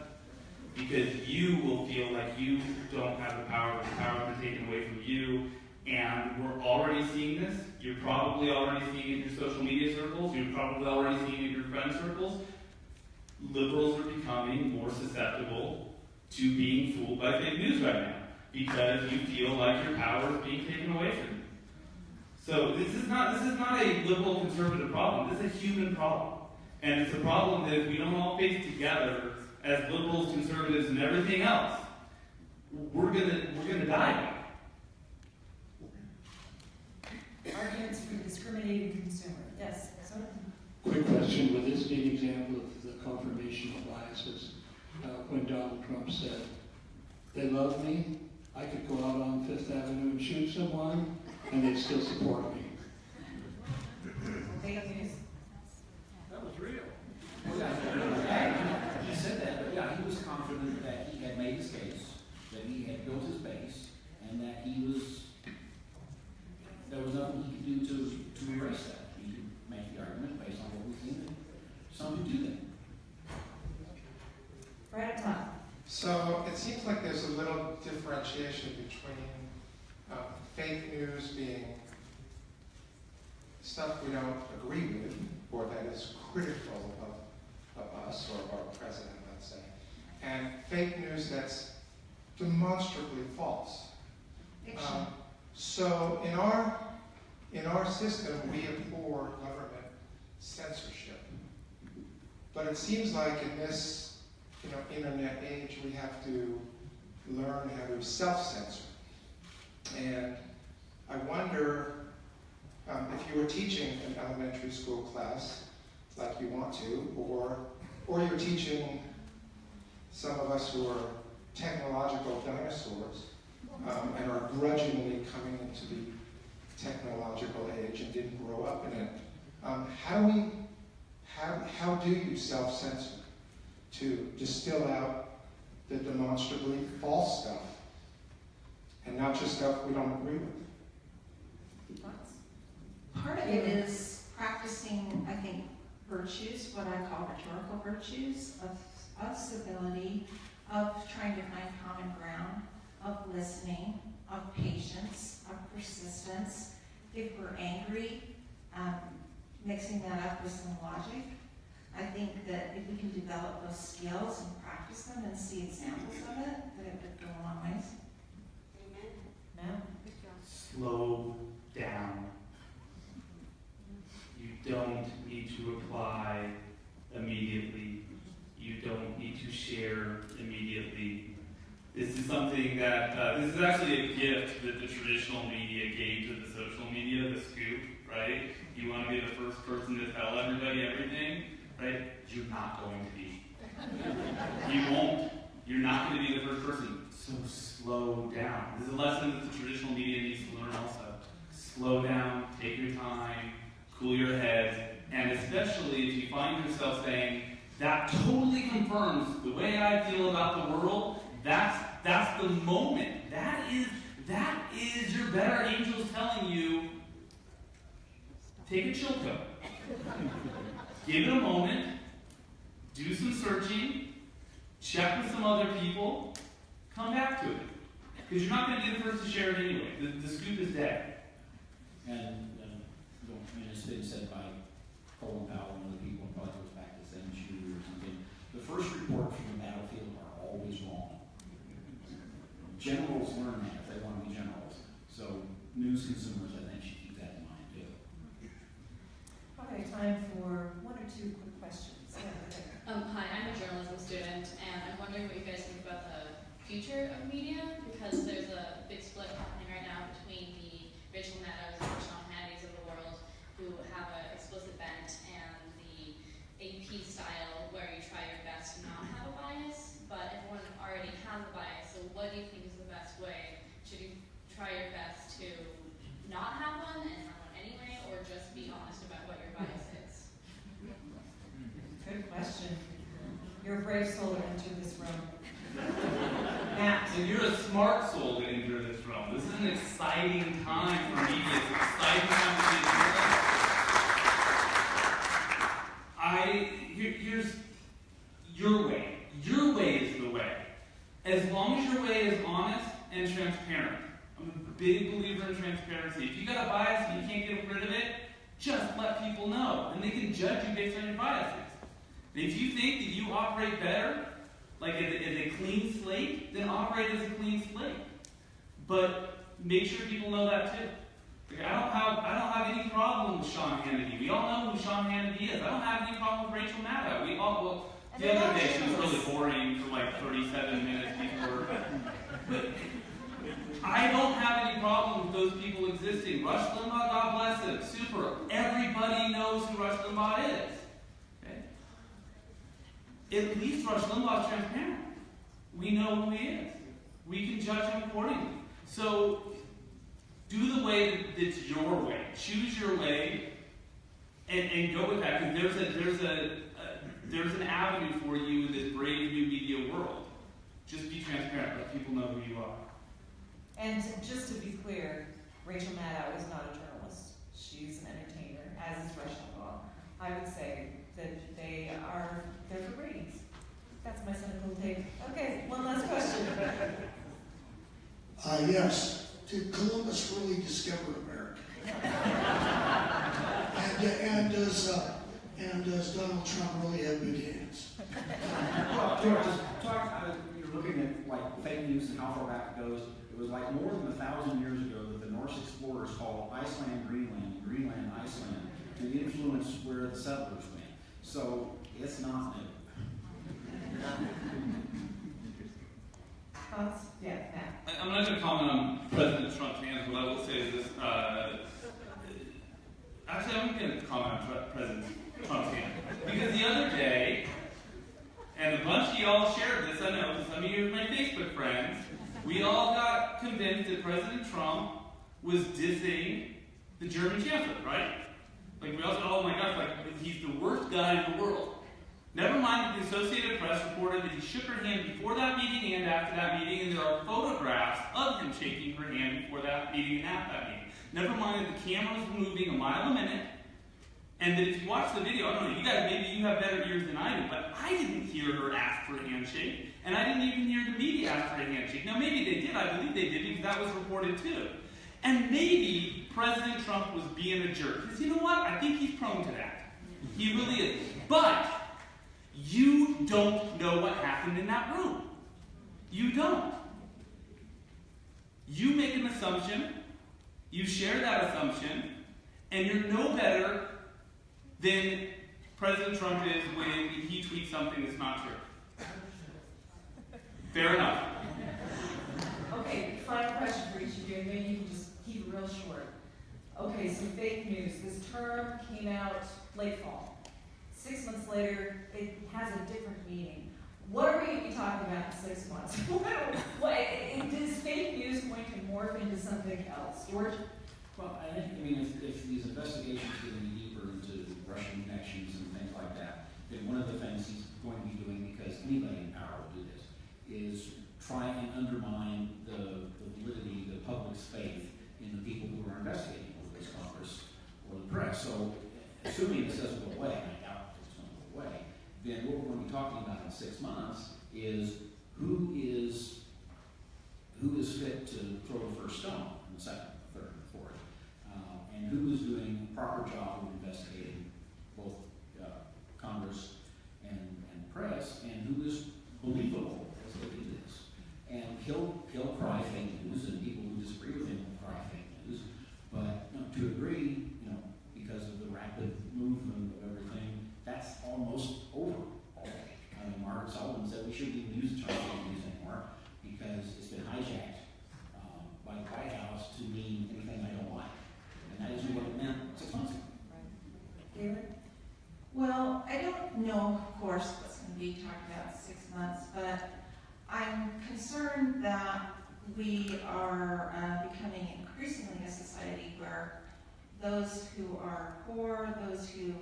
Because you will feel like you don't have the power has been taken away from you, and we're already seeing this. You're probably already seeing it in your social media circles, you're probably already seeing it in your friend circles. Liberals are becoming more susceptible to being fooled by fake news right now, because you feel like your power is being taken away from you. So this is not a liberal conservative problem. This is a human problem, and it's a problem that if we don't all face together as liberals, conservatives, and everything else, we're gonna die. Arguments for the discriminating consumer. Yes, sir? Quick question, would this be an example of the confirmation of biases? When Donald Trump said, they love me, I could go out on Fifth Avenue and shoot someone, and they'd still support me. Fake news. That was real. Yeah, he said that, but yeah, he was confident that he had made his case, that he had built his base, and that there was nothing he could do to erase that. He could make the argument based on what we've seen, and some who do that. Right at top. So it seems like there's a little differentiation between fake news being stuff we don't agree with, or that is critical of us or our president, let's say, and fake news that's demonstrably false. Fiction. So in our system, we abhor government censorship, but it seems like in this internet age, we have to learn how to self-censor. And I wonder if you were teaching an elementary school class like you want to, or you're teaching some of us who are technological dinosaurs and are grudgingly coming into the technological age and didn't grow up in it. How do you self-censor to distill out the demonstrably false stuff and not just stuff we don't agree with? Thoughts? Part of it is practicing, I think, virtues, what I call rhetorical virtues, of civility, of trying to find common ground, of listening, of patience, of persistence. If we're angry, mixing that up with some logic. I think that if we can develop those skills and practice them and see examples of it, that it would go a long ways. No? Slow down. You don't need to reply immediately. You don't need to share immediately. This is something that, this is actually a gift that the traditional media gave to the social media, the scoop, right? You want to be the first person to tell everybody everything, right? You're not going to be. You won't. You're not going to be the first person. So slow down. This is a lesson that the traditional media needs to learn also. Slow down, take your time, cool your head, and especially if you find yourself saying, that totally confirms the way I feel about the world, that's the moment. That is your better angels telling you, take a chill pill. Give it a moment, do some searching, check with some other people, come back to it. Because you're not going to be the first to share it anyway. The scoop is dead. And it's been said by Colin Powell and other people, probably goes back to the same shooter or something. The first reports from the battlefield are always wrong. Generals learn that if they want to be generals. So news consumers, I think, should keep that in mind too. Okay, time for one or two quick questions. Yeah, Hi, I'm a journalism student, future of media, because there's a big split happening right now between the Rachel Maddows and Sean Hannitys of the world, who have an explicit bent, and the AP style where you try your best to not have a bias, but everyone already has a bias. So what do you think is the best way? Should you try your best to not have one and have one anyway, or just be honest about what your bias is? Good question. You're a brave soul to enter this room. Matt. And you're a smart soul to enter this realm. This is an exciting time for media. It's an exciting time to be a journalist. Here's your way. Your way is the way. As long as your way is honest and transparent. I'm a big believer in transparency. If you got a bias and you can't get rid of it, just let people know. And they can judge you based on your biases. And if you think that you operate better, like as a clean slate, then operate as a clean slate. But make sure people know that too. Like, I don't have any problem with Sean Hannity. We all know who Sean Hannity is. I don't have any problem with Rachel Maddow. The other day she was really boring for like 37 minutes before. But I don't have any problem with those people existing. Rush Limbaugh, God bless him. Super. Everybody knows who Rush Limbaugh is. At least Rush Limbaugh is transparent. We know who he is. We can judge him accordingly. So do the way that's your way. Choose your way and go with that. Because there's an avenue for you in this brave new media world. Just be transparent. Let people know who you are. And just to be clear, Rachel Maddow is not a journalist. She's an entertainer, as is Rush Limbaugh. I would say that they're for ratings. That's my cynical take. Okay, one last question. Yes. Did Columbus really discover America? and does Donald Trump really have big hands? Well, George, you're looking at like fake news and how far back it goes. It was like more than 1,000 years ago that the Norse explorers called Iceland Greenland, Greenland Iceland, to influence where the settlers went. So it's not new. Thoughts? Yeah, Matt. I'm not going to comment on President Trump's hands. What I will say is this. Actually, I'm going to comment on President Trump's hands. Because the other day, and a bunch of y'all shared this, I know, because some of you are my Facebook friends, we all got convinced that President Trump was dissing the German chancellor, right? Like, we all said, oh my gosh, like, he's the worst guy in the world. Never mind that the Associated Press reported that he shook her hand before that meeting and after that meeting, and there are photographs of him shaking her hand before that meeting and after that meeting. Never mind that the camera was moving a mile a minute, and that if you watch the video, I don't know, you guys, maybe you have better ears than I do, but I didn't hear her ask for a handshake, and I didn't even hear the media ask for a handshake. Now, maybe they did. I believe they did, because that was reported too. And maybe President Trump was being a jerk, because you know what? I think he's prone to that. He really is. But you don't know what happened in that room. You don't. You make an assumption, you share that assumption, and you're no better than President Trump is when he tweets something that's not true. Fair enough. Okay, final question for each of you, and maybe you can just keep it real short. Okay, so fake news. This term came out late fall. 6 months later, it has a different meaning. What are we going to be talking about in 6 months? Is fake news going to morph into something else? George? Well, I mean, if these investigations get any deeper into Russian connections and things like that, then one of the things he's going to be doing, because anybody in power will do this, is try and undermine the validity, the public's faith in the people who are investigating, whether it's Congress or the press. So, assuming this doesn't go away, and I doubt it's going to go away, then what we're going to be talking about in 6 months is who is fit to throw the first stone in the second, the third, and the fourth, and who is doing a proper job of investigating both Congress and press, and who is believable as they do this. And he'll cry fake news, and people who disagree with him will cry fake news. But to agree, because of the rapid movement of everything, that's almost over already. I mean, Margaret Sullivan said we shouldn't even use the term fake news anymore because we are becoming increasingly a society where those who are poor, those who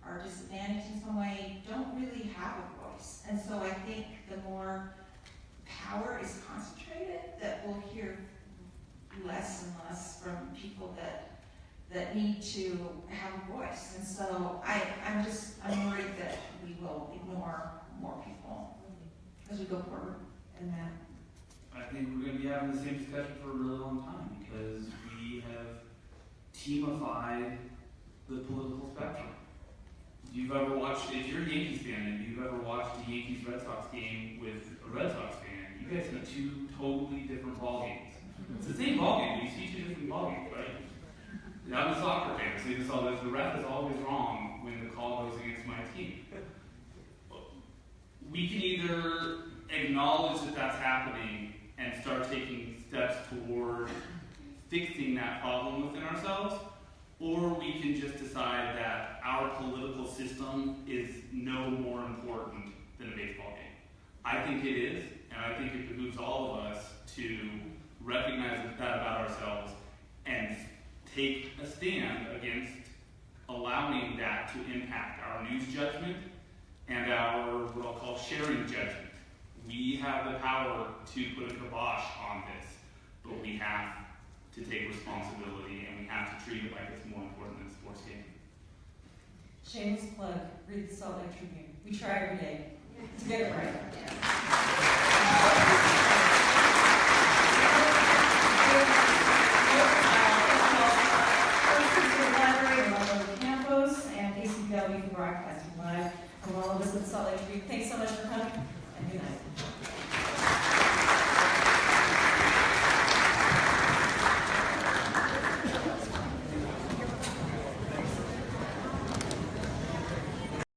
are disadvantaged in some way, don't really have a voice. And so I think the more power is concentrated, that we'll hear less and less from people that need to have a voice. And so I'm worried that we will ignore more people as we go forward. And Matt? I think we're going to be having the same discussion for a really long time because we have teamified the political spectrum. If you're a Yankees fan and you've ever watched a Yankees-Red Sox game with a Red Sox fan, you guys see two totally different ball games. It's the same ball game, but you see two different ball games, right? I'm a soccer fan, so you saw this. The ref is always wrong when the call goes against my team. We can either acknowledge that that's happening and start taking steps toward fixing that problem within ourselves, or we can just decide that our political system is no more important than a baseball game. I think it is, and I think it behooves all of us to recognize that about ourselves and take a stand against allowing that to impact our news judgment and our, what I'll call, sharing judgment. We have the power to put a kibosh on this, but we have to take responsibility and we have to treat it like it's more important than a sports game. Shameless plug, read the Salt Lake Tribune. We try every day to get it right.